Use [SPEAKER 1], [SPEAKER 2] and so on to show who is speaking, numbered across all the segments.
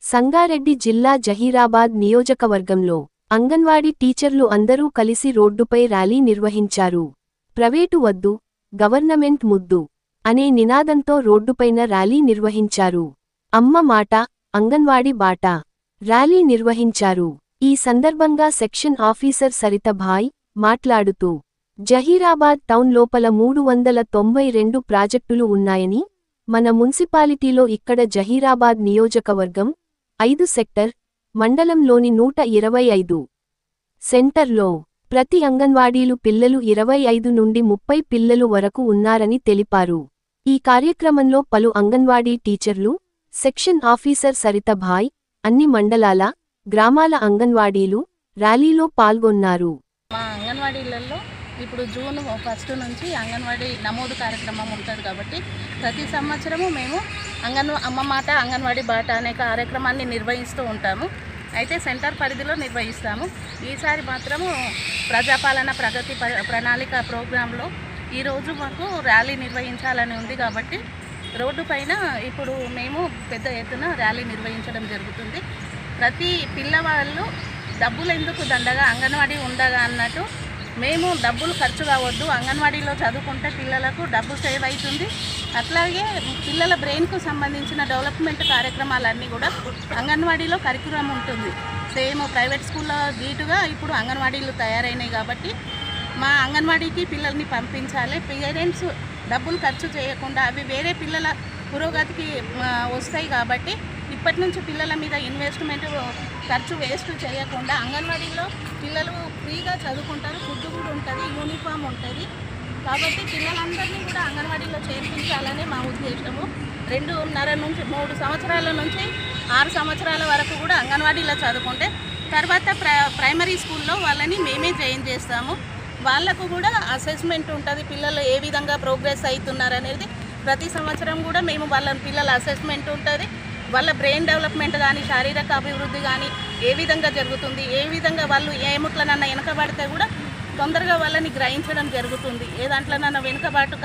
[SPEAKER 1] సంగారెడ్డి జిల్లా జహీరాబాద్ నియోజకవర్గంలో అంగన్వాడీ టీచర్లు అందరూ కలిసి రోడ్డుపై ర్యాలీ నిర్వహించారు. ప్రైవేటు వద్దు, గవర్నమెంట్ ముద్దు అనే నినాదంతో రోడ్డుపైన ర్యాలీ నిర్వహించారు. అమ్మ మాట, అంగన్వాడీ బాట ర్యాలీ నిర్వహించారు. ఈ సందర్భంగా సెక్షన్ ఆఫీసర్ సరిత భాయ్ మాట్లాడుతూ, జహీరాబాద్ టౌన్ లోపల 392 ప్రాజెక్టులు ఉన్నాయని, మన మున్సిపాలిటీలో ఇక్కడ జహీరాబాద్ నియోజకవర్గం 5 సెక్టర్, మండలంలోని 125 సెంటర్లో ప్రతి అంగన్వాడీలు పిల్లలు 25 నుండి 30 పిల్లలు వరకు ఉన్నారని తెలిపారు. ఈ కార్యక్రమంలో పలు అంగన్వాడీ టీచర్లు, సెక్షన్ ఆఫీసర్ సరిత భాయ్, అన్ని మండలాల, గ్రామాల అంగన్వాడీలు ర్యాలీలో పాల్గొన్నారు.
[SPEAKER 2] మా అంగన్వాడీలలో ఇప్పుడు జూన్ 1 నుంచి అంగన్వాడీ నమోదు కార్యక్రమం ఉంటుంది కాబట్టి ప్రతి సంవత్సరము మేము అమ్మ మాట అంగన్వాడీ బాట అనే కార్యక్రమాన్ని నిర్వహిస్తూ ఉంటాము. అయితే సెంటర్ పరిధిలో నిర్వహిస్తాము. ఈసారి మాత్రము ప్రజాపాలన ప్రగతి ప్రణాళిక ప్రోగ్రాంలో ఈరోజు మాకు ర్యాలీ నిర్వహించాలని ఉంది కాబట్టి రోడ్డు పైన ఇప్పుడు మేము పెద్ద ఎత్తున ర్యాలీ నిర్వహించడం జరుగుతుంది. ప్రతి పిల్లవాళ్ళు డబ్బులు ఎందుకు దండగా, అంగన్వాడీ ఉండగా అన్నట్టు మేము డబ్బులు ఖర్చు కావద్దు, అంగన్వాడీలో చదువుకుంటే పిల్లలకు డబ్బు సేవ్ అవుతుంది. అట్లాగే పిల్లల బ్రెయిన్కు సంబంధించిన డెవలప్మెంట్ కార్యక్రమాలన్నీ కూడా అంగన్వాడీలో కరికులం ఉంటుంది. సేమ్ ప్రైవేట్ స్కూల్లో దీటుగా ఇప్పుడు అంగన్వాడీలు తయారైనాయి కాబట్టి మా అంగన్వాడీకి పిల్లల్ని పంపించాలి. పేరెంట్స్ డబ్బులు ఖర్చు చేయకుండా అవి వేరే పిల్లల పురోగతికి వస్తాయి కాబట్టి ఇప్పటి నుంచి పిల్లల మీద ఇన్వెస్ట్మెంట్ ఖర్చు వేస్ట్ చేయకుండా అంగన్వాడీలో పిల్లలు ఫ్రీగా చదువుకుంటారు, ఫుడ్ కూడా ఉంటుంది, యూనిఫామ్ ఉంటుంది. కాబట్టి పిల్లలందరినీ కూడా అంగన్వాడీలో చేర్పించాలనే మా ఉద్దేశము. 2.5 నుంచి 3 సంవత్సరాల నుంచి 6 సంవత్సరాల వరకు కూడా అంగన్వాడీలో చదువుకుంటే తర్వాత ప్రైమరీ స్కూల్లో వాళ్ళని మేమే జాయిన్ చేస్తాము. వాళ్ళకు కూడా అసెస్మెంట్ ఉంటుంది, పిల్లలు ఏ విధంగా ప్రోగ్రెస్ అవుతున్నారు అనేది ప్రతి సంవత్సరం కూడా మేము పిల్లల అసెస్మెంట్ ఉంటుంది. వాళ్ళ బ్రెయిన్ డెవలప్మెంట్ కానీ, శారీరక అభివృద్ధి కానీ ఏ విధంగా జరుగుతుంది, ఏ విధంగా వాళ్ళు ఏ ముట్లనన్నా వెనకబడితే కూడా తొందరగా వాళ్ళని గ్రహించడం జరుగుతుంది. ఏ దాంట్లోనన్నా వెనుకబాటు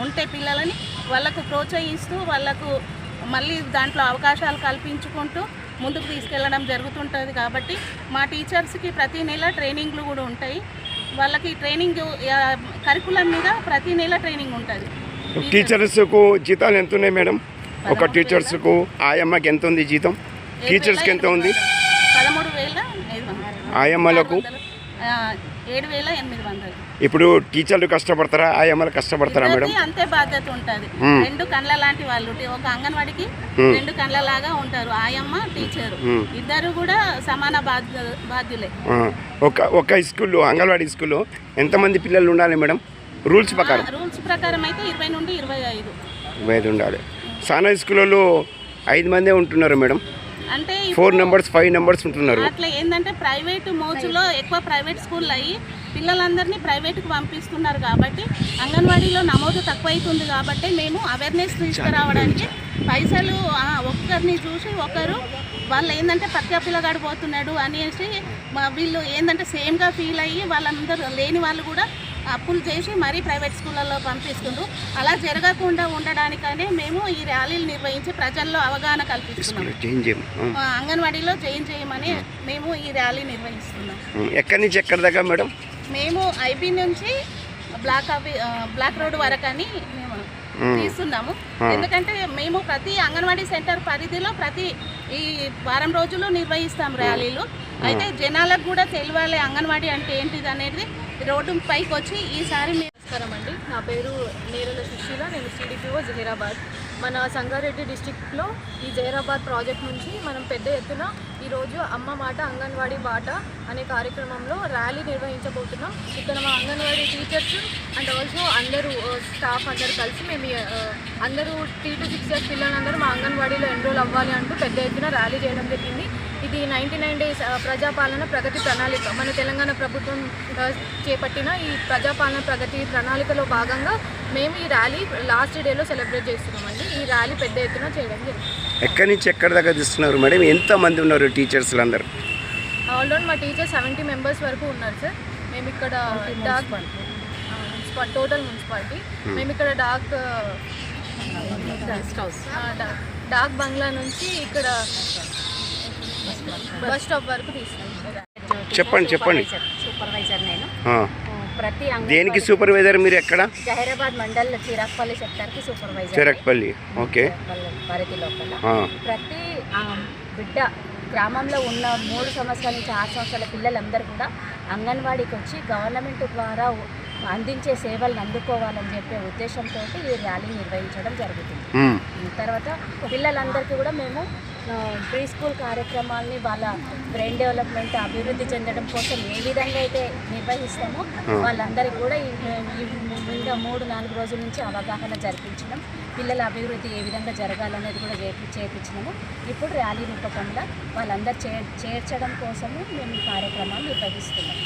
[SPEAKER 2] ఉంటే పిల్లలని వాళ్ళకు ప్రోత్సహిస్తూ వాళ్ళకు మళ్ళీ దాంట్లో అవకాశాలు కల్పించుకుంటూ ముందుకు తీసుకెళ్ళడం జరుగుతుంటుంది. కాబట్టి మా టీచర్స్కి ప్రతి నెల ట్రైనింగ్లు కూడా ఉంటాయి. వాళ్ళకి ట్రైనింగ్ కరికులం మీద ప్రతి నెల ట్రైనింగ్ ఉంటుంది.
[SPEAKER 3] టీచర్స్కు జీతాలు ఎంత ఉన్నాయి మేడం? ఒక టీచర్స్కు ఆయమ్మకి ఎంత ఉంది జీతం? టీచర్స్కి ఎంత ఉంది?
[SPEAKER 2] 13,500.
[SPEAKER 3] ఆయమ్మలకు
[SPEAKER 2] 7,800.
[SPEAKER 3] ఇప్పుడు టీచర్లు కష్టపడతారా, ఆయమ్మలు కష్టపడతారా మేడం?
[SPEAKER 2] అంతే బాధ్యత ఉంటుంది. 2 కండ్ల లాంటి వాళ్ళు, ఒక అంగన్వాడికి 2 కండ్ల లాగా ఉంటారు. ఆయమ్మ, టీచరు ఇద్దరు కూడా సమాన బాధ్యులే.
[SPEAKER 3] ఒక స్కూల్లో, అంగన్వాడీ స్కూల్లో ఎంతమంది పిల్లలు ఉండాలి మేడం? రూల్స్
[SPEAKER 2] ప్రకారం అయితే 20 నుండి 25
[SPEAKER 3] ఉండాలి. సానా స్కూల్లో 5 మందే ఉంటున్నారు మేడం.
[SPEAKER 2] అంటే
[SPEAKER 3] 4 నెంబర్స్ 5 నెంబర్స్ ఉంటున్నారు.
[SPEAKER 2] అట్లా ఏంటంటే ప్రైవేటు మోజులో ఎక్కువ ప్రైవేట్ స్కూల్ అయ్యి పిల్లలందరినీ ప్రైవేట్కి పంపిస్తున్నారు కాబట్టి అంగన్వాడీలో నమోదు తక్కువ అవుతుంది. కాబట్టి మేము అవేర్నెస్ తీసుకురావడానికి పైసలు ఒక్కరిని చూసి ఒకరు వాళ్ళు ఏంటంటే పక్క పిల్లగాడు పోతున్నాడు అనేసి వీళ్ళు ఏంటంటే సేమ్గా ఫీల్ అయ్యి వాళ్ళందరూ లేని వాళ్ళు కూడా అప్పులు చేసి మరీ ప్రైవేట్ స్కూళ్ళల్లో పంపిస్తుండ్రు. అలా జరగకుండా ఉండడానికనే మేము ఈ ర్యాలీలు నిర్వహించి ప్రజల్లో అవగాహన కల్పిస్తున్నాం. అంగన్వాడీలో జాయిన్ చేయమని మేము ఈ ర్యాలీ నిర్వహిస్తున్నాం.
[SPEAKER 3] ఎక్కడి నుంచి ఎక్కడి దాకా మేడం?
[SPEAKER 2] మేము ఐబీ నుంచి బ్లాక్ రోడ్ వరకు అని మేము తీస్తున్నాము. ఎందుకంటే మేము ప్రతి అంగన్వాడీ సెంటర్ పరిధిలో ప్రతి ఈ వారం రోజులు నిర్వహిస్తాం ర్యాలీలు. అయితే జనాలకు కూడా తెలియాలి అంగన్వాడీ అంటే ఏంటిది అనేది రోడ్డు పైకి వచ్చి ఈసారి
[SPEAKER 4] నమస్కారం అండి. నా పేరు నేరల సుశీల, నేను సిడిపిఓ జహీరాబాద్. మన సంగారెడ్డి డిస్టిక్లో ఈ జహీరాబాద్ ప్రాజెక్ట్ నుంచి మనం పెద్ద ఎత్తున ఈరోజు అమ్మ మాట అంగన్వాడీ బాట అనే కార్యక్రమంలో ర్యాలీ నిర్వహించబోతున్నాం. ఇక్కడ మా అంగన్వాడీ టీచర్స్ అండ్ ఆల్సో అందరూ స్టాఫ్ అందరూ కలిసి మేము అందరూ 3 to 6 years పిల్లలందరూ మా అంగన్వాడీలో ఎన్రోల్ అవ్వాలి అంటూ పెద్ద ఎత్తున ర్యాలీ చేయడం జరిగింది. ఇది 99 days ప్రజాపాలన ప్రగతి ప్రణాళిక, మన తెలంగాణ ప్రభుత్వం చేపట్టిన ఈ ప్రజాపాలన ప్రగతి ప్రణాళికలో భాగంగా మేము ఈ ర్యాలీ లాస్ట్ డేలో సెలబ్రేట్ చేస్తున్నామండి. ఈ ర్యాలీ పెద్ద ఎత్తున చేయడం జరిగింది.
[SPEAKER 3] ఎక్కడి నుంచి ఎక్కడి దాకా తీస్తున్నారు మేడం? ఎంతమంది ఉన్నారు టీచర్స్ అందరూ?
[SPEAKER 4] ఆల్రెడీ మా టీచర్స్ 70 members వరకు ఉన్నారు సార్. మేము ఇక్కడ టోటల్ మున్సిపాలిటీ మేము ఇక్కడ డాక్ బంగ్లా నుంచి ఇక్కడ బస్ స్టాప్ వరకు తీసుకెళ్తాం.
[SPEAKER 3] చెప్పండి.
[SPEAKER 5] సూపర్వైజర్ నేను.
[SPEAKER 3] ఆ.
[SPEAKER 5] ప్రతి
[SPEAKER 3] దేనికి సూపర్వైజర్ మీరు ఎక్కడ?
[SPEAKER 5] జహీరాబాద్ మండల్ చిరాక్పల్లి సెక్టర్కి సూపర్వైజర్.
[SPEAKER 3] చిరక్పల్లి. ఓకే.
[SPEAKER 5] పరిధి లోపల
[SPEAKER 3] ఆ.
[SPEAKER 5] ప్రతి బిడ్డ గ్రామంలో ఉన్న 3 సంవత్సరాల నుంచి 6 సంవత్సరాల పిల్లలందరూ కూడా అంగన్వాడీకి వచ్చి గవర్నమెంట్ ద్వారా అందించే సేవలను అందుకోవాలని చెప్పే ఉద్దేశంతో ఈ ర్యాలీ నిర్వహించడం జరుగుతుంది. తర్వాత పిల్లలందరికీ కూడా మేము ప్రీ స్కూల్ కార్యక్రమాల్ని వాళ్ళ బ్రెయిన్ డెవలప్మెంట్ అభివృద్ధి చెందడం కోసం ఏ విధంగా అయితే నిర్వహిస్తామో వాళ్ళందరికీ కూడా ఈ 3-4 రోజుల నుంచి అవగాహన జరిపించడం, పిల్లల అభివృద్ధి ఏ విధంగా జరగాలనేది కూడా చేపించినాము. ఇప్పుడు ర్యాలీ రూపకంగా వాళ్ళందరూ చేర్చడం కోసము మేము ఈ కార్యక్రమాలు నిర్వహిస్తున్నాము.